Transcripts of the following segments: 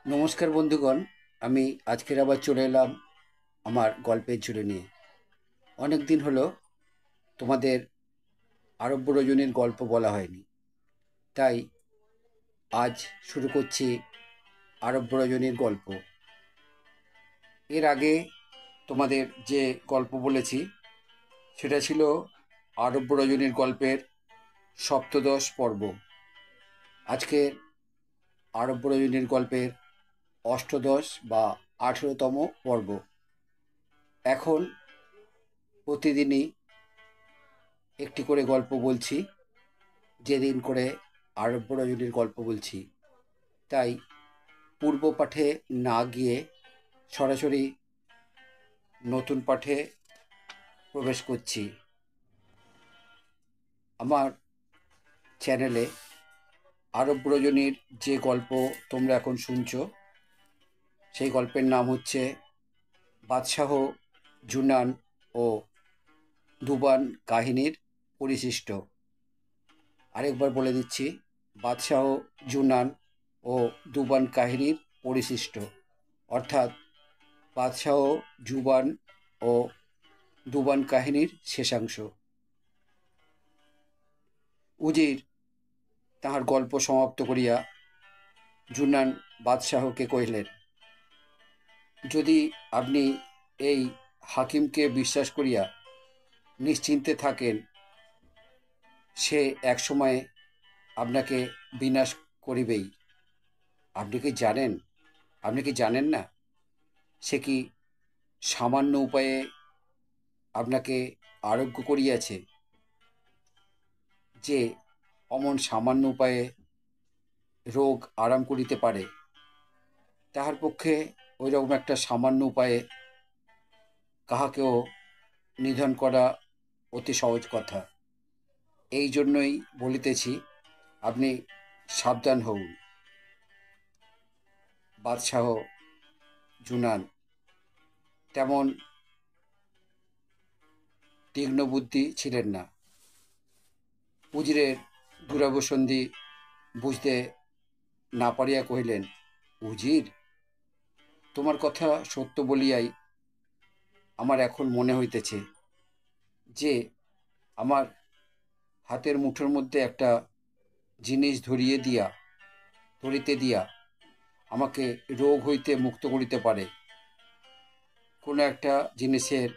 নমস্কার বন্ধুগণ। আমি আজকের আবার চলে এলাম আমার গল্পের ঝুলি নিয়ে। অনেক দিন হলো তোমাদের আরব্য রজনীর গল্প বলা হয়নি, তাই আজ শুরু করছি আরব্য রজনীর গল্প। এর আগে তোমাদের যে গল্প বলেছি সেটা ছিল আরব্য রজনীর গল্পের সপ্তদশ পর্ব। আজকে আরব্য রজনীর গল্পের অষ্টদশ বা 18তম পর্ব। এখন প্রতিদিনই একটি করে গল্প বলছি, যেদিন করে আরব্য রজনীর গল্প বলছি, তাই পূর্ব পাঠে না গিয়ে সরাসরি নতুন পাঠে প্রবেশ করছি। আমার চ্যানেলে আরব্য রজনীর যে গল্প তোমরা এখন শুনছো, সেই গল্পের নাম হচ্ছে বাদশাহ জুনান ও দুবান কাহিনীর পরিশিষ্ট। আরেকবার বলে দিচ্ছি, বাদশাহ জুনান ও দুবান কাহিনীর পরিশিষ্ট, অর্থাৎ বাদশাহ জুবান ও দুবান কাহিনীর শেষাংশ। উজির তাহার গল্প সমাপ্ত করিয়া জুনান বাদশাহকে কহিলেন, যদি আপনি এই হাকিমকে বিশ্বাস করিয়া নিশ্চিন্তে থাকেন, সে এক সময়ে আপনাকে বিনাশ করিবেই। আপনি কি জানেন, আপনি কি জানেন না, সে কি সামান্য উপায়ে আপনাকে আরোগ্য করিয়াছে? যে অমন সামান্য উপায়ে রোগ আরাম করিতে পারে, তাহার পক্ষে ওইরকম একটা সামান্য উপায়ে কাহাকেও নিধন করা অতি সহজ কথা। এই জন্যই বলিতেছি, আপনি সাবধান হউন। বাদশাহ জুনান তেমন তীক্ষ্ণ বুদ্ধি ছিলেন না। উজিরের দুরাবসন্ধি বুঝতে না পারিয়া কহিলেন, উজির, তোমার কথা সত্য বলিয়াই আমার এখন মনে হইতেছে যে আমার হাতের মুঠোর মধ্যে একটা জিনিস ধরিতে দিয়া আমাকে রোগ হইতে মুক্ত করিতে পারে। কোনো একটা জিনিসের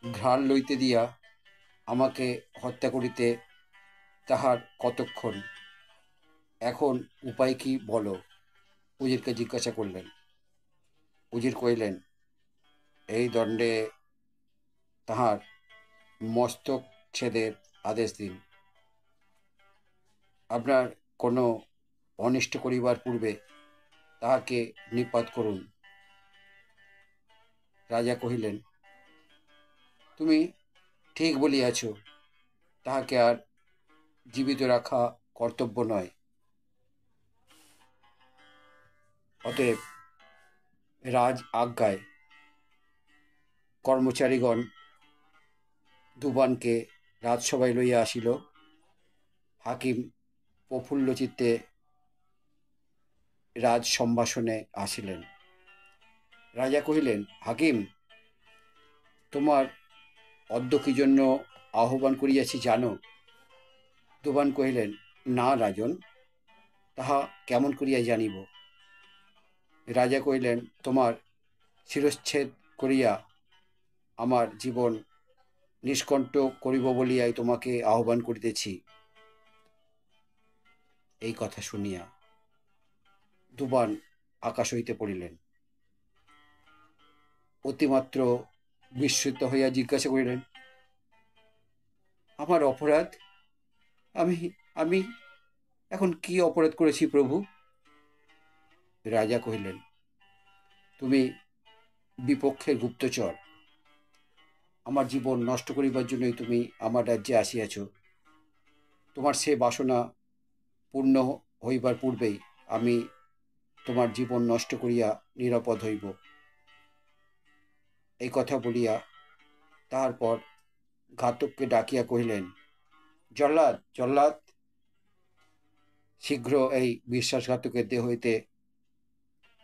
ঘ্রাণ লইতে দিয়া আমাকে হত্যা করিতে তাহার কতক্ষণ। এখন উপায় কি বলো? উজিরকে জিজ্ঞাসা করলেন। উজির কহিলেন, এই দণ্ডে তাহার মস্তক ছেদের আদেশ দিন। আপনার কোনো অনিষ্ট করিবার পূর্বে তাহাকে নিপাত করুন। রাজা কহিলেন, তুমি ঠিক বলিয়াছ, তাহাকে আর জীবিত রাখা কর্তব্য নয়। অতএব রাজ আজ্ঞায় কর্মচারীগণ দুবানকে রাজসভায় লইয়া আসিল। হাকিম প্রফুল্ল চিত্তে রাজ সম্ভাষণে আসিলেন। রাজা কহিলেন, হাকিম, তোমার অদ্য কি জন্য আহ্বান করিয়াছি জানো? দুবান কহিলেন, না রাজন, তাহা কেমন করিয়া জানিব? রাজা কহিলেন, তোমার শিরচ্ছেদ করিয়া আমার জীবন নিষ্কণ্ঠ করিব বলিয়াই তোমাকে আহ্বান করিতেছি। এই কথা শুনিয়া দুবান আকাশ হইতে পড়িলেন। অতিমাত্র বিস্মিত হইয়া জিজ্ঞাসা করিলেন, আমার অপরাধ? আমি আমি এখন কি অপরাধ করেছি প্রভু? রাজা কহিলেন, তুমি বিপক্ষের গুপ্তচর। আমার জীবন নষ্ট করিবার জন্যই তুমি আমার রাজ্যে আসিয়াছ। তোমার সে বাসনা পূর্ণ হইবার পূর্বেই আমি তোমার জীবন নষ্ট করিয়া নিরাপদ হইব। এই কথা বলিয়া তাহার পর ঘাতককে ডাকিয়া কহিলেন, জল্লাদ, জল্লাদ, শীঘ্র এই বিশ্বাসঘাতকের দেহ হইতে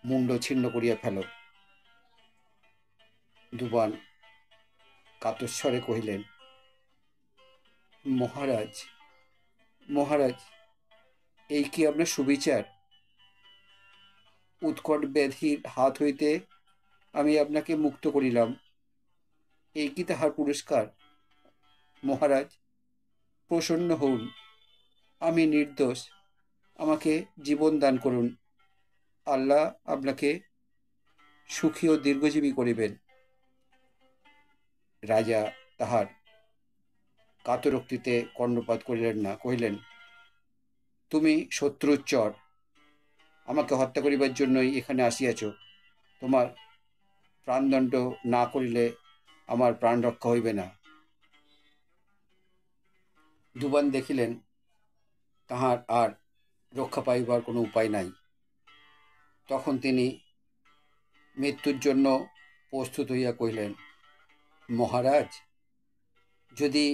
মুন্ড ছিন্ন করিয়া ফেল। দুবান কাতস্বরে কহিলেন, মহারাজ, মহারাজ, এই কি আপনার সুবিচার? উৎকট ব্যাধির হাত হইতে আমি আপনাকে মুক্ত করিলাম, এই কি তাহার পুরস্কার? মহারাজ, প্রসন্ন হউন, আমি নির্দোষ, আমাকে জীবন দান করুন। আল্লাহ আপনাকে সুখী ও দীর্ঘজীবী করিবেন। রাজা তাহার কাতরোক্তিতে কর্ণপাত করিলেন না, কহিলেন, তুমি শত্রুর চর, আমাকে হত্যা করিবার জন্যই এখানে আসিয়াছ। তোমার প্রাণদণ্ড না করিলে আমার প্রাণ রক্ষা হইবে না। দুবান দেখিলেন তাহার আর রক্ষা পাইবার কোনো উপায় নাই। তখন তিনি মৃত্যুর জন্য প্রস্তুত হইয়া কহিলেন, মহারাজ, যদি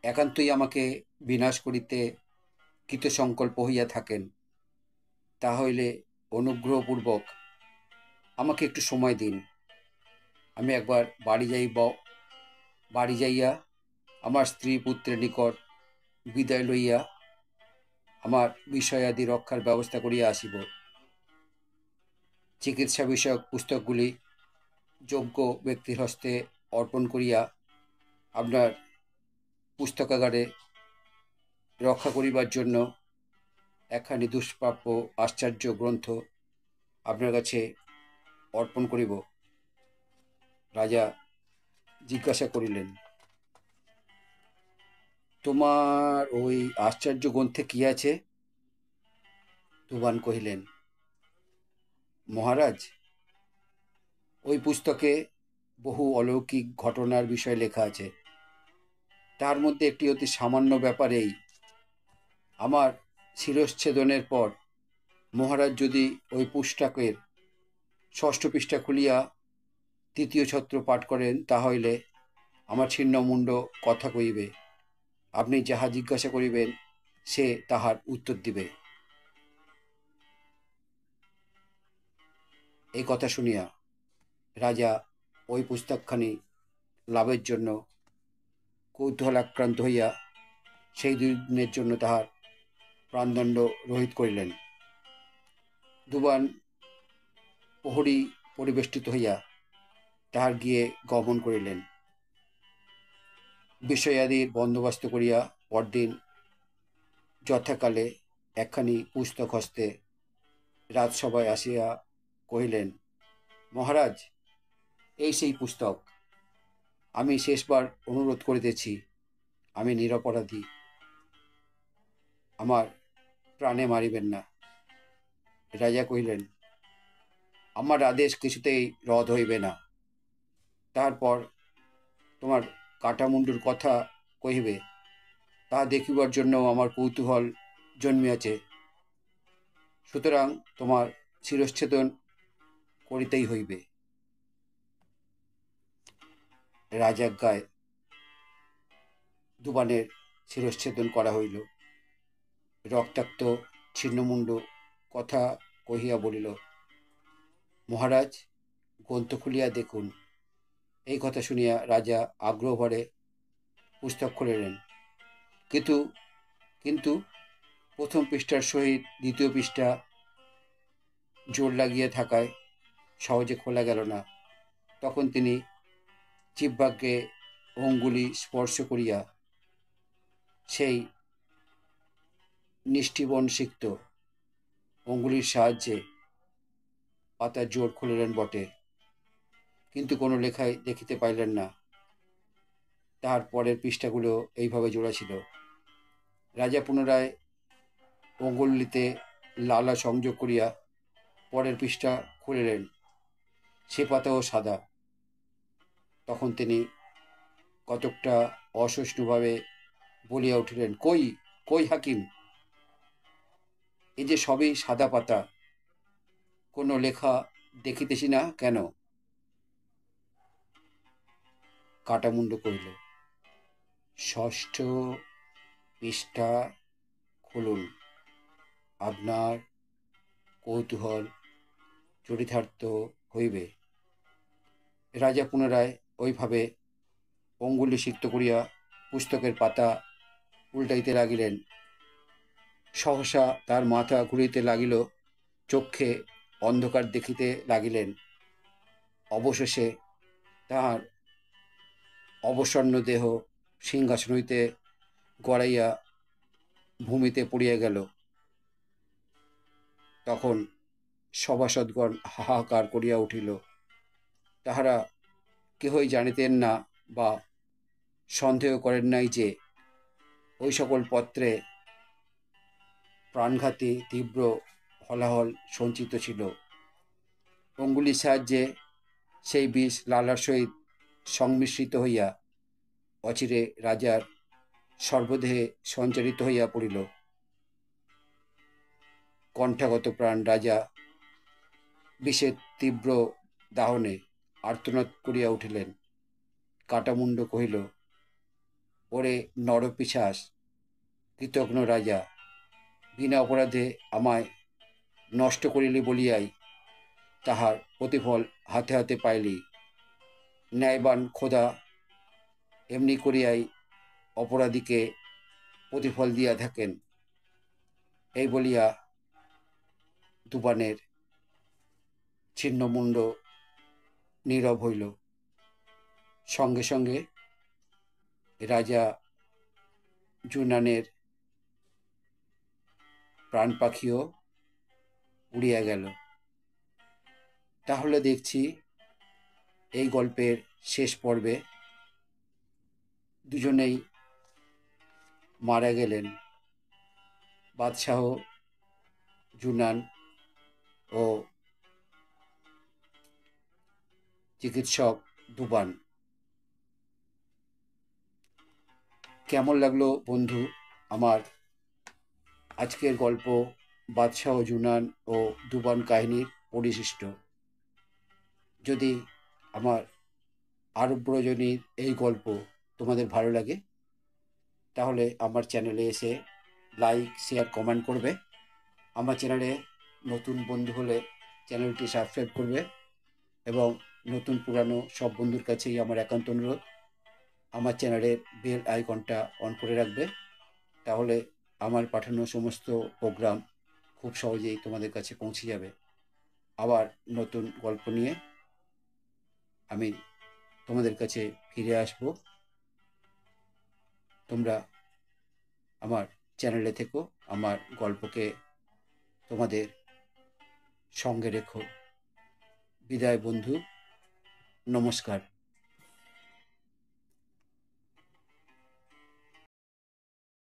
একান্তই আমাকে বিনাশ করিতে কৃতসংকল্প হইয়া থাকেন, তাহলে অনুগ্রহপূর্বক আমাকে একটু সময় দিন। আমি একবার বাড়ি যাইয়া আমার স্ত্রী পুত্রের নিকট বিদায় লইয়া আমার বিষয়াদি রক্ষার ব্যবস্থা করিয়া আসিব। চিকিৎসা বিষয়ক পুস্তকগুলি যোগ্য ব্যক্তির হস্তে অর্পণ করিয়া আপনার পুস্তকাগারে রক্ষা করিবার জন্য একখানি দুষ্প্রাপ্য আশ্চর্য গ্রন্থ আপনার কাছে অর্পণ করিব। রাজা জিজ্ঞাসা করিলেন, তোমার ওই আশ্চর্য গ্রন্থে কি আছে? দুবান কহিলেন, মহারাজ, ওই পুস্তকে বহু অলৌকিক ঘটনার বিষয় লেখা আছে। তার মধ্যে একটি অতি সামান্য ব্যাপার এই, আমার শিরশ্ছেদনের পর মহারাজ যদি ওই পুস্তকের ৬ষ্ঠ পৃষ্ঠা খুলিয়া ৩য় ছত্র পাঠ করেন, তাহলে আমার ছিন্ন মুন্ড কথা কইবে। আপনি যাহা জিজ্ঞাসা করিবেন সে তাহার উত্তর দিবে। এই কথা শুনিয়া রাজা ওই পুস্তকখানি লাভের জন্য কৌতূহলাক্রান্ত হইয়া সেই ২ দিনের জন্য তাহার প্রাণদণ্ড রহিত করিলেন। দুবান প্রহরী পরিবেষ্টিত হইয়া তাহার গিয়ে গমন করিলেন। বিষয়াদির বন্দোবস্ত করিয়া পরদিন যথাকালে একখানি পুস্তক হস্তে রাজসভায় আসিয়া কহিলেন, মহারাজ, এই সেই পুস্তক। আমি শেষবার অনুরোধ করিতেছি, আমি নিরপরাধী, আমার প্রাণে মারিবেন না। রাজা কহিলেন, আমার আদেশ কিছুতেই রদ হইবে না। তারপর তোমার কাটামুন্ডুর কথা কহিবে, তা দেখিবার জন্য আমার কৌতূহল জন্মিয়াছে। সুতরাং তোমার শিরশ্ছেদন করিতেই হইবে। রাজাজ্ঞায় দুবানের শিরশ্ছেদন করা হইল। রক্তাক্ত ছিন্নমুণ্ড কথা কহিয়া বলিল, মহারাজ, গ্রন্থ খুলিয়া দেখুন। এই কথা শুনিয়া রাজা আগ্রহভরে পুস্তক খুলিলেন, কিন্তু কিন্তু প্রথম পৃষ্ঠার সহিত ২য় পৃষ্ঠা জোর লাগিয়া থাকায় সহজে খোলা গেল না। তখন তিনি জিহ্বাগ্রে অঙ্গুলি স্পর্শ করিয়া সেই নিষ্ঠিবনসিক্ত অঙ্গুলির সাহায্যে পাতার জোর খুলিলেন বটে, কিন্তু কোনো লেখাই দেখিতে পাইলেন না। তাহার পরের পৃষ্ঠাগুলো এইভাবে জোড়া ছিল। রাজা পুনরায় অঙ্গুলিতে লালা সংযোগ করিয়া পরের পৃষ্ঠা খুলিলেন, সে পাতাও সাদা। তখন তিনি কতকটা অসহিষ্ণুভাবে বলিয়া উঠিলেন, কই কই হাকিম, এই যে সবই সাদা পাতা, কোনো লেখা দেখিতেছি না কেন? কাটামুন্ড কহিল, ৬ষ্ঠ পৃষ্ঠা খুলুন, আপনার কৌতূহল চরিতার্থ হইবে। রাজা পুনরায় ওইভাবে অঙ্গুলি সিক্ত করিয়া পুস্তকের পাতা উল্টাইতে লাগিলেন। সহসা তার মাথা ঘুরিতে লাগিল, চক্ষে অন্ধকার দেখিতে লাগিলেন। অবশেষে তাহার অবসন্ন দেহ সিংহাসন হইতে গড়াইয়া ভূমিতে পড়িয়া গেল। তখন সভাসদগণ হাহাকার করিয়া উঠিল। তাহারা কেহই জানিতেন না বা সন্দেহ করেন নাই যে ওই সকল পত্রে প্রাণঘাতী তীব্র হলাহল সঞ্চিত ছিল। অঙ্গুলির সাহায্যে সেই বিষ লালার সহিত সংমিশ্রিত হইয়া অচিরে রাজার সর্বদেহে সঞ্চারিত হইয়া পড়িল। কণ্ঠাগত প্রাণ রাজা বিষের তীব্র দাহনে আর্তনাদ করিয়া উঠিলেন। কাটামুণ্ড কহিল, ওরে নরপিশাচ, কৃতঘ্ন রাজা, বিনা অপরাধে আমায় নষ্ট করিলি বলিয়াই তাহার প্রতিফল হাতে হাতে পাইলি। ন্যায়বান খোদা এমনি করিয়াই অপরাধীকে প্রতিফল দিয়া থাকেন। এই বলিয়া দুবানের ছিন্নমুণ্ড নীরব হইল। সঙ্গে সঙ্গে রাজা জুনানের প্রাণ পাখিও উড়িয়া গেল। তাহলে দেখছি এই গল্পের শেষ পর্বে দুজনেই মারা গেলেন, বাদশাহ জুনান ও চিকিৎসক দুবান। কেমন লাগলো বন্ধু আমার আজকের গল্প বাদশাহ জুনান ও দুবান কাহিনীর পরিশিষ্ট? যদি আমার আরব রজনীর এই গল্প তোমাদের ভালো লাগে তাহলে আমার চ্যানেলে এসে লাইক, শেয়ার, কমেন্ট করবে। আমার চ্যানেলে নতুন বন্ধু হলে চ্যানেলটি সাবস্ক্রাইব করবে এবং নতুন পুরানো সব বন্ধুর কাছেই আমার একান্ত অনুরোধ, আমার চ্যানেলের বেল আইকনটা অন করে রাখবে। তাহলে আমার পাঠানো সমস্ত প্রোগ্রাম খুব সহজেই তোমাদের কাছে পৌঁছে যাবে। আবার নতুন গল্প নিয়ে আমি তোমাদের কাছে ফিরে আসব। তোমরা আমার চ্যানেলে থেকো, আমার গল্পকে তোমাদের সঙ্গে রেখো। বিদায় বন্ধু, নমস্কার।